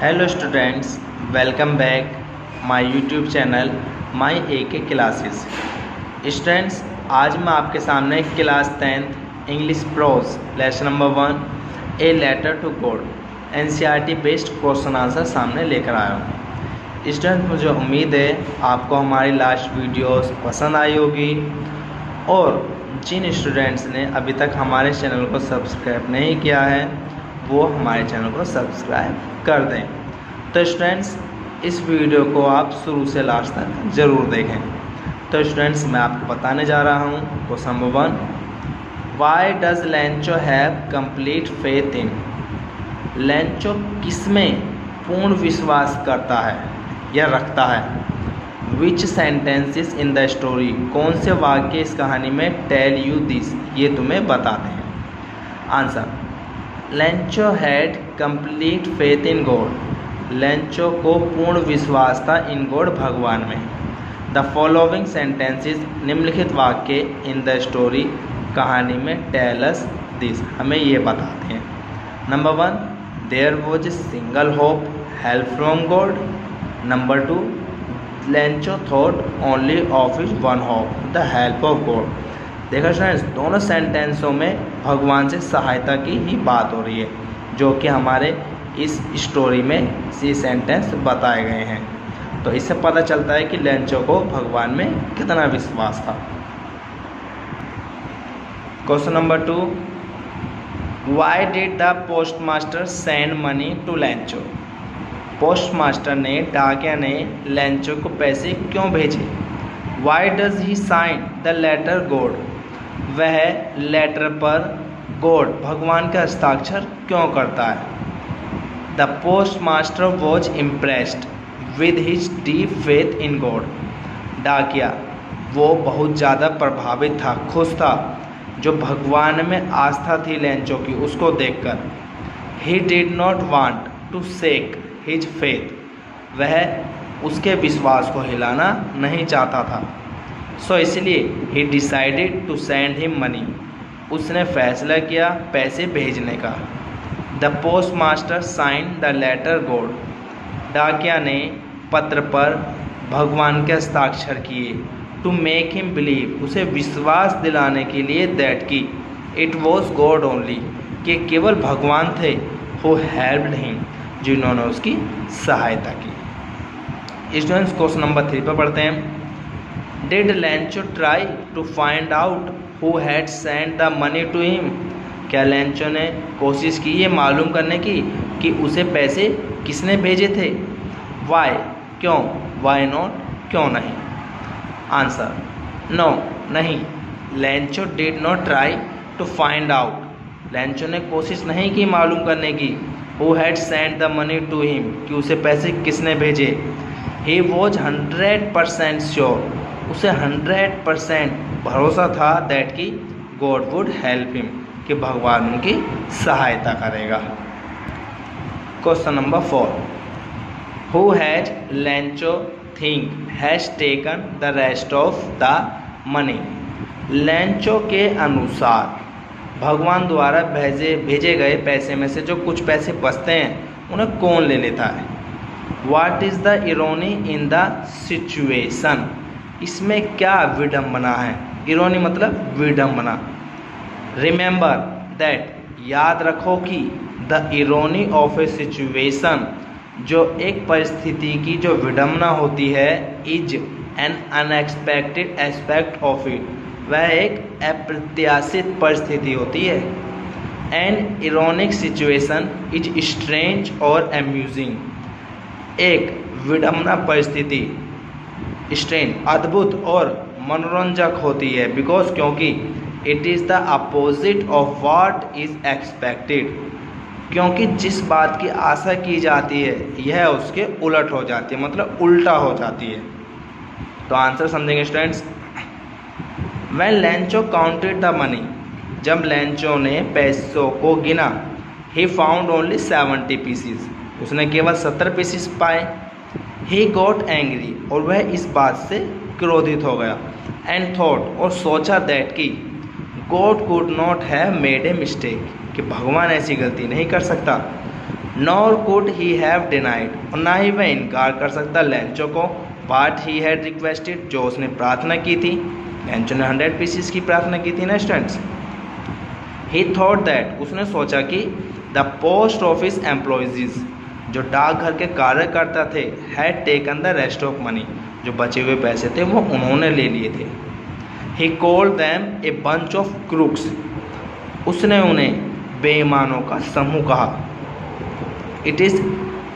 Hello students, welcome back my YouTube channel my AK classes. Students, आज मैं आपके सामने class 10th English prose lesson number 1 a letter to God NCERT based question answer सामने लेकर आया हूँ। Student, मुझे उम्मीद है आपको हमारी लास्ट वीडियोस पसंद आई होगी और जिन स्टूडेंट्स ने अभी तक हमारे चैनल को सब्सक्राइब नहीं किया है वो हमारे चैनल को सब्सक्राइब कर दें। तो स्टूडेंट्स, इस वीडियो को आप शुरू से लास्ट तक ज़रूर देखें। तो स्टूडेंट्स, मैं आपको बताने जा रहा हूँ question number 1, why does Lencho have complete faith in. Lencho किसमें पूर्ण विश्वास करता है या रखता है। विच सेंटेंसेस इन द स्टोरी, कौन से वाक्य इस कहानी में टेल यू दिस, ये तुम्हें बताते हैं। Answer, Lencho had complete faith in God. Lencho को पूर्ण विश्वास था इन गॉड, भगवान में। द फॉलोइंग सेंटेंसेस, निम्नलिखित वाक्य इन द स्टोरी, कहानी में टेल अस दिस, हमें ये बताते हैं। Number 1, there was a single hope, help from God. Number 2, Lencho thought only of his one hope, the help of God. देखा फ्रेंड्स, दोनों सेंटेंसों में भगवान से सहायता की ही बात हो रही है, जो कि हमारे इस स्टोरी में सी सेंटेंस बताए गए हैं। तो इससे पता चलता है कि लेंचो को भगवान में कितना विश्वास था। Question number 2, why did the postmaster send money to Lencho. Postmaster ने, डाकिया ने लेंचो को पैसे क्यों भेजे। Why does he sign the letter God. वह लेटर पर गॉड, भगवान का हस्ताक्षर क्यों करता है। The postmaster was impressed with his deep faith in God. डाकिया वो बहुत ज़्यादा प्रभावित था, खुश था, जो भगवान में आस्था थी लेंचो की, उसको देखकर। He did not want to shake his faith. वह उसके विश्वास को हिलाना नहीं चाहता था। सो इसलिए he decided to send him money. उसने फैसला किया पैसे भेजने का। The postmaster sign the letter God. डाकिया ने पत्र पर भगवान के हस्ताक्षर किए। टू मेक हिम बिलीव, उसे विश्वास दिलाने के लिए, दैट की इट वॉज गॉड ओनली, कि केवल भगवान थे, हु हेल्प्ड हिम, जिन्होंने उसकी सहायता की। स्टूडेंट्स, क्वेश्चन नंबर 3 पर पढ़ते हैं। Did Lencho try to find out who had send the money to him. क्या लेंचो ने कोशिश की ये मालूम करने की कि उसे पैसे किसने भेजे थे। वाई, क्यों। वाई नॉट, क्यों नहीं। आंसर, नो, नहीं। Lencho did not try to find out. Lencho ने कोशिश नहीं की मालूम करने की who had send the money to him, कि उसे पैसे किसने भेजे। ही वॉज 100% श्योर, उसे 100% भरोसा था, दैट की गॉड वुड हेल्प हिम, कि भगवान उनकी सहायता करेगा। Question number 4, who has Lencho think has taken the rest of the money. Lencho के अनुसार भगवान द्वारा भेजे गए पैसे में से जो कुछ पैसे बचते हैं उन्हें कौन ले लेता है। What is the irony in the situation. इसमें क्या विडम्बना है। इरोनी मतलब विडम्बना। रिमेंबर दैट, याद रखो कि द इरोनी ऑफ ए सिचुएशन, जो एक परिस्थिति की जो विडम्बना होती है, is an unexpected aspect of it, वह एक अप्रत्याशित परिस्थिति होती है। एन इरोनिक सिचुएशन इज स्ट्रेंज और अम्यूजिंग। एक विडम्बना परिस्थिति स्ट्रेंज, अद्भुत और मनोरंजक होती है। बिकॉज, क्योंकि it is the opposite of what is expected, क्योंकि जिस बात की आशा की जाती है यह उसके उलट हो जाती है, मतलब उल्टा हो जाती है। तो आंसर समझेंगे students. When Lencho counted the money, जब लेंचो ने पैसों को गिना, ही फाउंड ओनली 70 पीसीज, उसने केवल 70 पीसीस पाए। ही गॉट एंग्री, और वह इस बात से क्रोधित हो गया। एंड थॉट, और सोचा, दैट की God could not have made a mistake, कि भगवान ऐसी गलती नहीं कर सकता। Nor could he have denied, और ना ही वह इनकार कर सकता लेंचो को वाट ही हैड रिक्वेस्टेड, जो उसने प्रार्थना की थी। लेंचो ने 100 पीसीस की प्रार्थना की थी ना स्टूडेंट्स। ही थॉट दैट, उसने सोचा कि द पोस्ट ऑफिस एम्प्लॉयज़, जो डाकघर के कार्यकर्ता थे, had taken the rest of money, जो बचे हुए पैसे थे वो उन्होंने ले लिए थे। He called them A bunch of crooks, उसने उन्हें बेईमानों का समूह कहा। इट इज़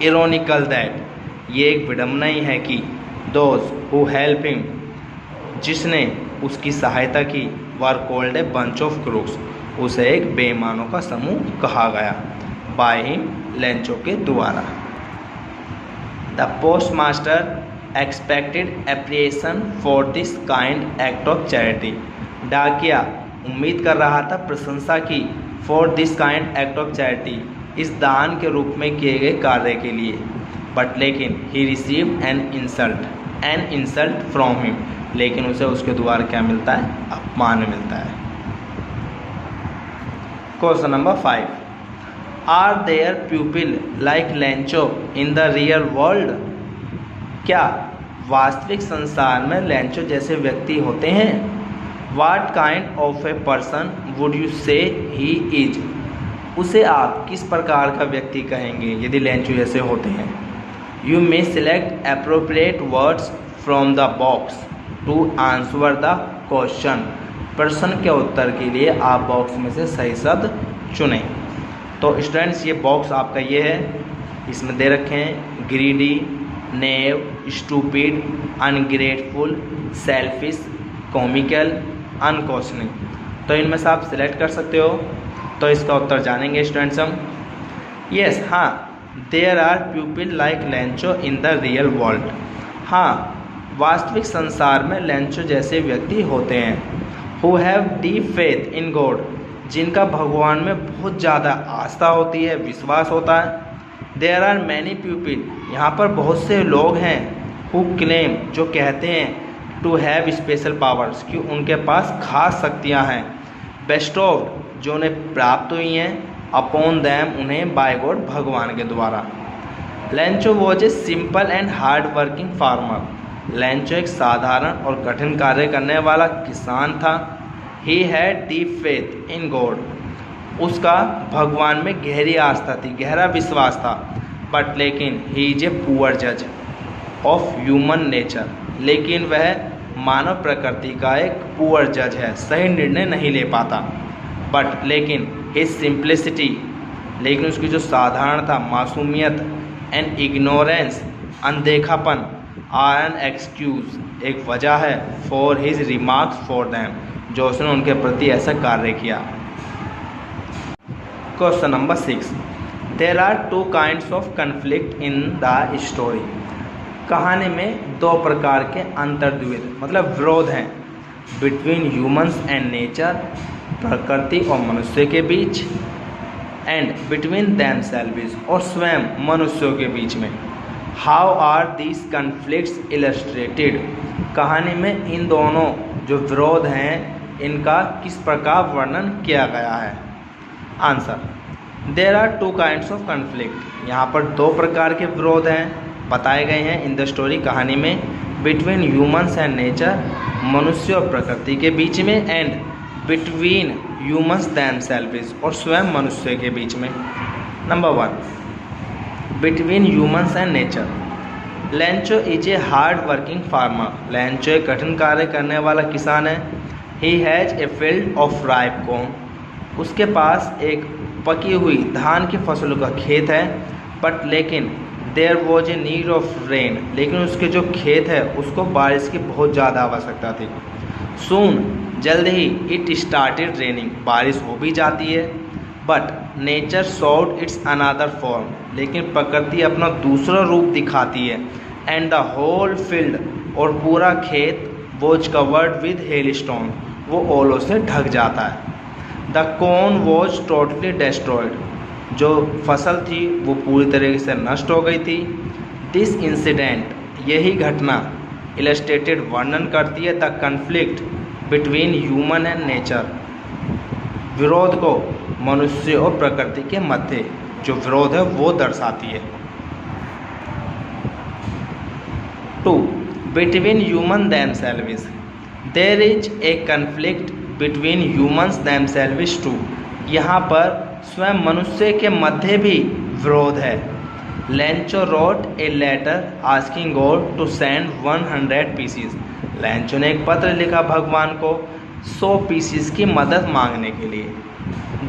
इरोनिकल दैट, ये एक विडम्बना ही है कि दोज हु हेल्प हिम, जिसने उसकी सहायता की, were called a bunch of crooks, उसे एक बेईमानों का समूह कहा गया। बाय हिम, लेंचो के द्वारा। The post master expected appreciation for this kind act of charity, डाकिया उम्मीद कर रहा था प्रशंसा की for this kind act of charity, इस दान के रूप में किए गए कार्य के लिए। बट लेकिन he receive an insult from him, लेकिन उसे उसके द्वारा क्या मिलता है? अपमान मिलता है। Question number 5, are there people like Lencho in the real world, क्या वास्तविक संसार में लेंचो जैसे व्यक्ति होते हैं? What kind of a person would you say he is, उसे आप किस प्रकार का व्यक्ति कहेंगे यदि लेंचो जैसे होते हैं? You may select appropriate words from the box to answer the question, प्रश्न के उत्तर के लिए आप बॉक्स में से सही शब्द चुनें। तो स्टूडेंट्स, ये बॉक्स आपका ये है, इसमें दे रखे हैं ग्रीडी, नेव, स्टूपिड, अनग्रेटफुल, सेल्फिश, कॉमिकल, अनकॉशनिंग। तो इनमें से आप सिलेक्ट कर सकते हो। तो इसका उत्तर जानेंगे स्टूडेंट्स हम। यस, हाँ, there are people like Lencho in the real world, हाँ, वास्तविक संसार में लेंचो जैसे व्यक्ति होते हैं। Who have deep faith in God, जिनका भगवान में बहुत ज़्यादा आस्था होती है, विश्वास होता है। देयर आर मैनी पीपल, यहाँ पर बहुत से लोग हैं। हु क्लेम, जो कहते हैं टू हैव स्पेशल पावर्स, कि उनके पास खास शक्तियाँ हैं। बेस्टोव्ड, जो उन्हें प्राप्त हुई हैं, अपॉन दैम, उन्हें बाय गॉड, भगवान के द्वारा। Lencho was a simple and hard working farmer, Lencho एक साधारण और कठिन कार्य करने वाला किसान था। He had deep faith in God, उसका भगवान में गहरी आस्था थी, गहरा विश्वास था। बट लेकिन ही इज ए पुअर जज ऑफ ह्यूमन नेचर, लेकिन वह मानव प्रकृति का एक पुअर जज है, सही निर्णय नहीं ले पाता। बट लेकिन हिज सिंप्लिसिटी, लेकिन उसकी जो साधारणता, मासूमियत, एंड इग्नोरेंस, अनदेखापन, आर एन एक्सक्यूज, एक वजह है, for his remarks for them, जो उसने उनके प्रति ऐसा कार्य किया। Question number 6, there are two kinds of conflict in the story, कहानी में दो प्रकार के अंतर्द्वंद मतलब विरोध हैं, बिटवीन ह्यूमन्स एंड नेचर, प्रकृति और मनुष्य के बीच, एंड बिटवीन देमसेल्व्स, और स्वयं मनुष्यों के बीच में। How are these conflicts illustrated, कहानी में इन दोनों जो विरोध हैं इनका किस प्रकार वर्णन किया गया है? Answer, there are two kinds of conflict, यहाँ पर दो प्रकार के विरोध हैं बताए गए हैं इन द स्टोरी, कहानी में। बिटवीन ह्यूमन्स एंड नेचर, मनुष्य और प्रकृति के बीच में, एंड बिटवीन ह्यूमन्स देमसेल्व्स, और स्वयं मनुष्य के बीच में। Number 1, between humans and nature. Lencho is a hard working farmer, Lencho एक कठिन कार्य करने वाला किसान है। He has a field of ripe corn, उसके पास एक पकी हुई धान की फसलों का खेत है। बट लेकिन there was a need of rain, लेकिन उसके जो खेत है उसको बारिश की बहुत ज़्यादा आवश्यकता थी। सून, जल्द ही, इट स्टार्टेड रेनिंग, बारिश हो भी जाती है। But nature showed it's another form, लेकिन प्रकृति अपना दूसरा रूप दिखाती है। एंड द होल फील्ड, और पूरा खेत, was covered with hello stone, वो ओलों से ढक जाता है। The corn was totally destroyed, जो फसल थी वो पूरी तरीके से नष्ट हो गई थी। दिस इंसिडेंट, यही घटना, इलस्ट्रेटेड, वर्णन करती है the conflict between human and nature, विरोध को मनुष्य और प्रकृति के मध्य। जो विरोध है वो दर्शाती है। 2. Between human themselves. There is a conflict between humans themselves too. यहाँ पर स्वयं मनुष्य के मध्य भी विरोध है। Lencho wrote a letter asking God to send 100 pieces. Lencho ने एक पत्र लिखा भगवान को 100 पीसीज की मदद मांगने के लिए।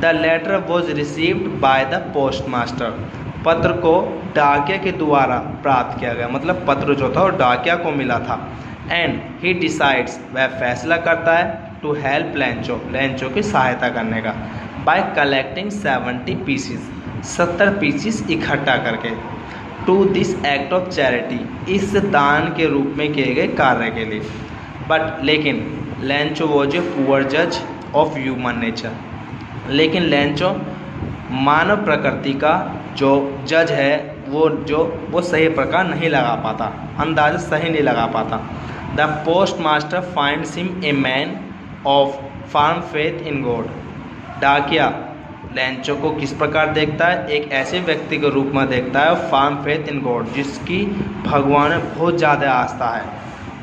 The letter was received by the postmaster. पत्र को डाकिया के द्वारा प्राप्त किया गया, मतलब पत्र जो था वो डाकिया को मिला था। एंड ही डिसाइड्स, वह फैसला करता है टू हेल्प लेंचो, लेंचो की सहायता करने का, बाय कलेक्टिंग 70 पीसीज, 70 पीसीज इकट्ठा करके, to this act of charity, इस दान के रूप में किए गए कार्य के लिए। बट लेकिन लेंचो वॉज ए पुअर जज ऑफ ह्यूमन नेचर, लेकिन लेंचो मानव प्रकृति का जो जज है वो सही प्रकार नहीं लगा पाता, अंदाज़ा सही नहीं लगा पाता। The post master finds him a man of firm faith in God. डाकिया लेंचो को किस प्रकार देखता है? एक ऐसे व्यक्ति के रूप में देखता है, फर्म फेथ इन गॉड, जिसकी भगवान में बहुत ज़्यादा आस्था है।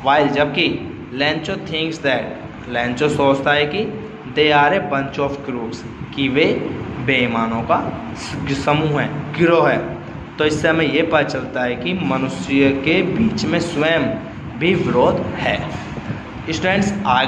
वाइल, जबकि लेंचो थिंक्स दैट, लेंचो सोचता है कि they are a bunch of crooks, कि वे बेईमानों का समूह है, गिरोह है। तो इससे हमें ये पता चलता है कि मनुष्य के बीच में स्वयं भी विरोध है। स्टूडेंट्स, आगे